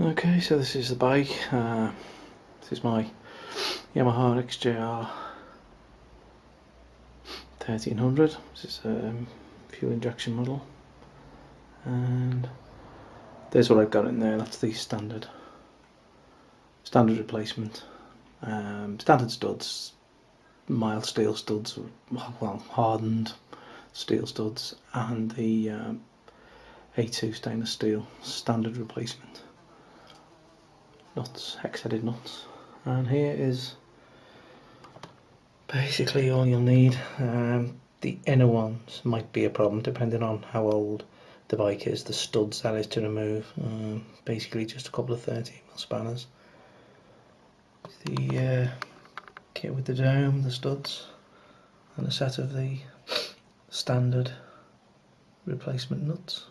Okay, so this is the bike. This is my Yamaha XJR 1300. This is a fuel injection model, and there's what I've got in there. That's the standard replacement. Standard studs, mild steel studs, well, hardened steel studs, and the A2 stainless steel standard replacement nuts, hex-headed nuts. And here is basically all you'll need. The inner ones might be a problem depending on how old the bike is, the studs that is to remove. Basically just a couple of 13mm spanners. The kit with the dome, the studs, and a set of the standard replacement nuts.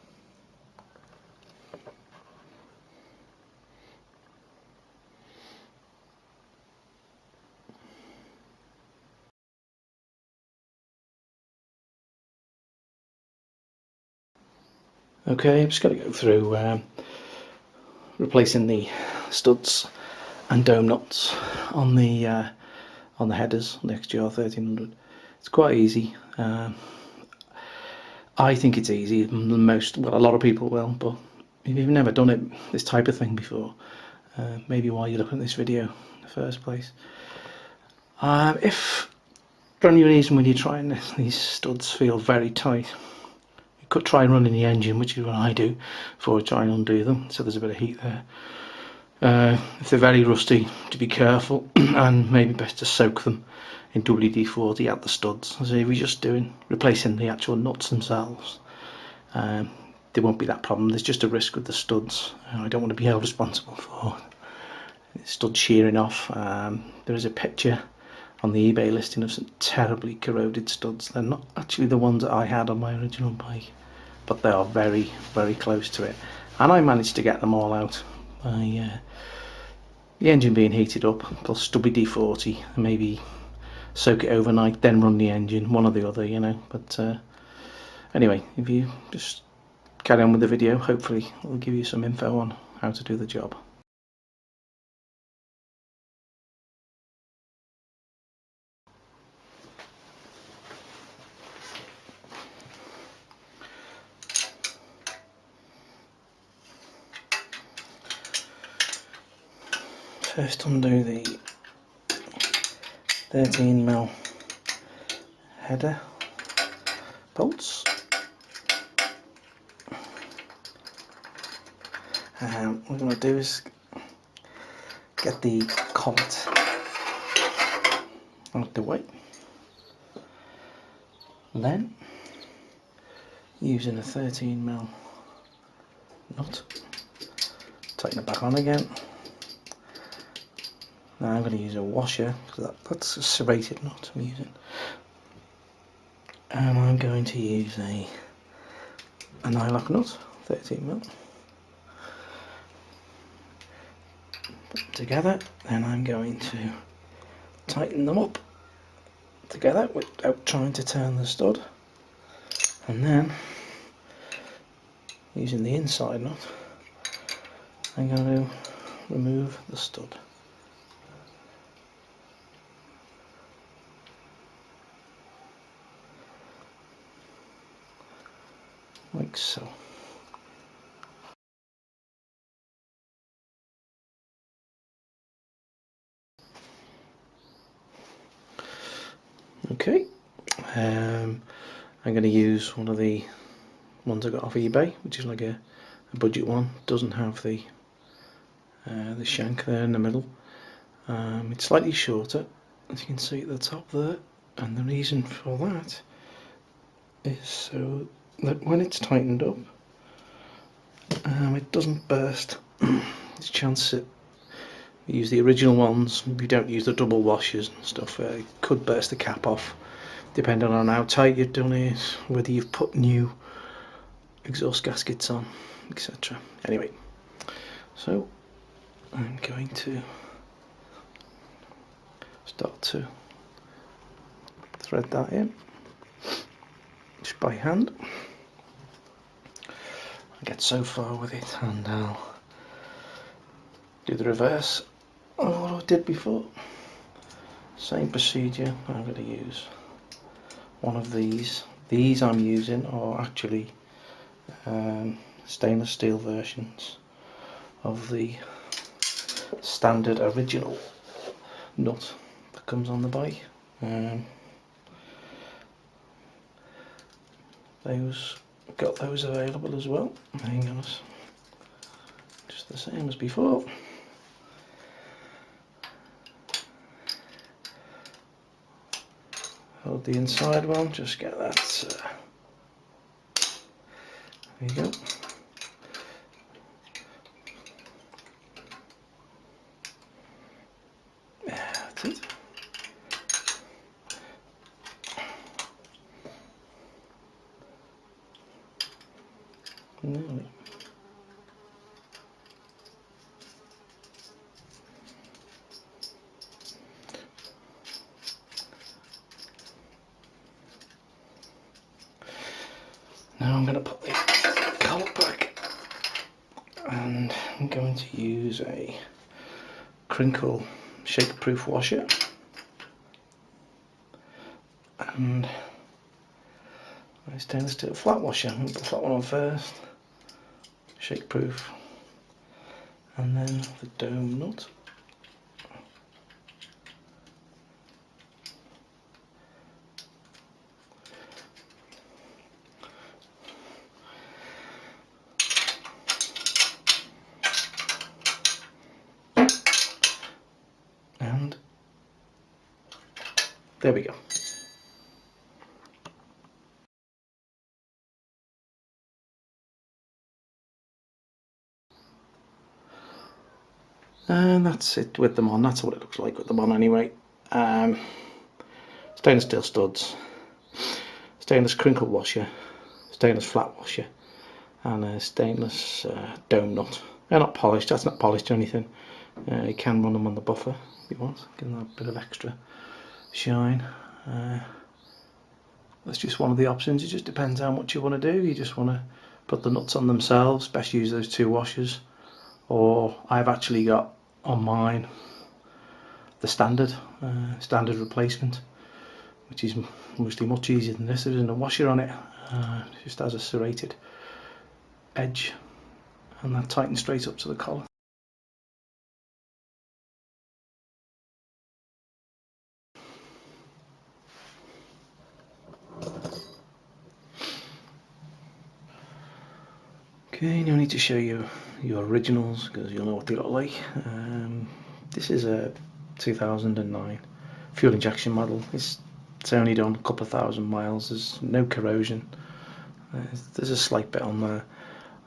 Okay, I'm just going to go through replacing the studs and dome nuts on the headers on the XJR 1300. It's quite easy. I think it's easy. A lot of people will, but if you've never done this type of thing before, maybe why you're looking at this video in the first place. If for any reason when you're trying this, these studs feel very tight, you could try running the engine, which is what I do, before I try and undo them, so there's a bit of heat there. If they're very rusty, to be careful, and maybe best to soak them in WD-40 at the studs. So if you're just replacing the actual nuts themselves, there won't be that problem. There's just a risk with the studs. I don't want to be held responsible for stud shearing off. There is a picture on the eBay listing of some terribly corroded studs. They're not actually the ones that I had on my original bike, but they are very, very close to it. And I managed to get them all out by the engine being heated up, plus WD-40, and maybe soak it overnight, then run the engine, one or the other, you know. But anyway, if you just carry on with the video, hopefully it'll give you some info on how to do the job. First undo the 13mm header bolts. What we're going to do is get the collet out of the way. And then, using a 13mm nut, tighten it back on again. Now I'm going to use a washer, because that's a serrated nut I'm using. And I'm going to use a nylock nut, 13mm. Put them together, then I'm going to tighten them up together without trying to turn the stud. And then, using the inside nut, I'm going to remove the stud. Like so. Okay, I'm going to use one of the ones I got off eBay, which is like a budget one. Doesn't have the shank there in the middle. It's slightly shorter, as you can see at the top there, and the reason for that is so that when it's tightened up, it doesn't burst. There's a chance that you use the original ones, you don't use the double washers and stuff, it could burst the cap off, depending on how tight you've done it, whether you've put new exhaust gaskets on, etc. Anyway, so I'm going to start to thread that in, just by hand. I get so far with it and I'll do the reverse of what I did before. Same procedure. I'm going to use one of these. These I'm using are actually stainless steel versions of the standard original nut that comes on the bike. Got those available as well. Hang on, just the same as before. Hold the inside one, just get that. There you go. That's it. Nearly. Now I'm going to put the collar back, and I'm going to use a crinkle shake-proof washer and a stainless steel flat washer. I'm going to put the flat one on first, shake-proof, and then the dome nut. And there we go. And that's it with them on. That's what it looks like with them on anyway. Stainless steel studs, stainless crinkle washer, stainless flat washer, and a stainless dome nut. They're not polished, that's not polished or anything. You can run them on the buffer if you want, give them a bit of extra shine. That's just one of the options. It just depends how much you want to do. You just want to put the nuts on themselves, best use those two washers. Or I've actually got on mine the standard replacement, which is mostly much easier than this. There isn't a washer on it, it just has a serrated edge, and that tightens straight up to the collar. Okay, now I need to show you your originals because you'll know what they look like. This is a 2009 fuel injection model. It's only done a couple of thousand miles. There's no corrosion. There's a slight bit on there.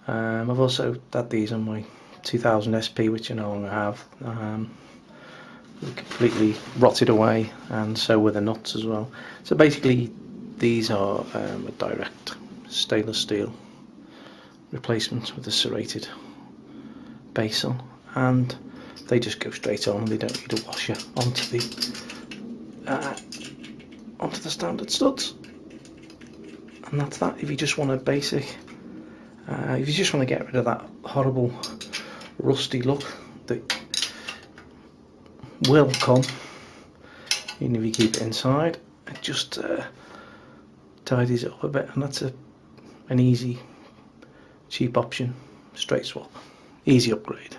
I've also had these on my 2000 SP, which I no longer have. They're completely rotted away, and so were the nuts as well. So basically, these are a direct stainless steel replacement with a serrated base on, and they just go straight on, and they don't need a washer onto the standard studs. And that's that. If you just want a basic, if you just want to get rid of that horrible rusty look that will come, even if you keep it inside, it just tidies it up a bit, and that's an easy, cheap option. Straight swap, easy upgrade.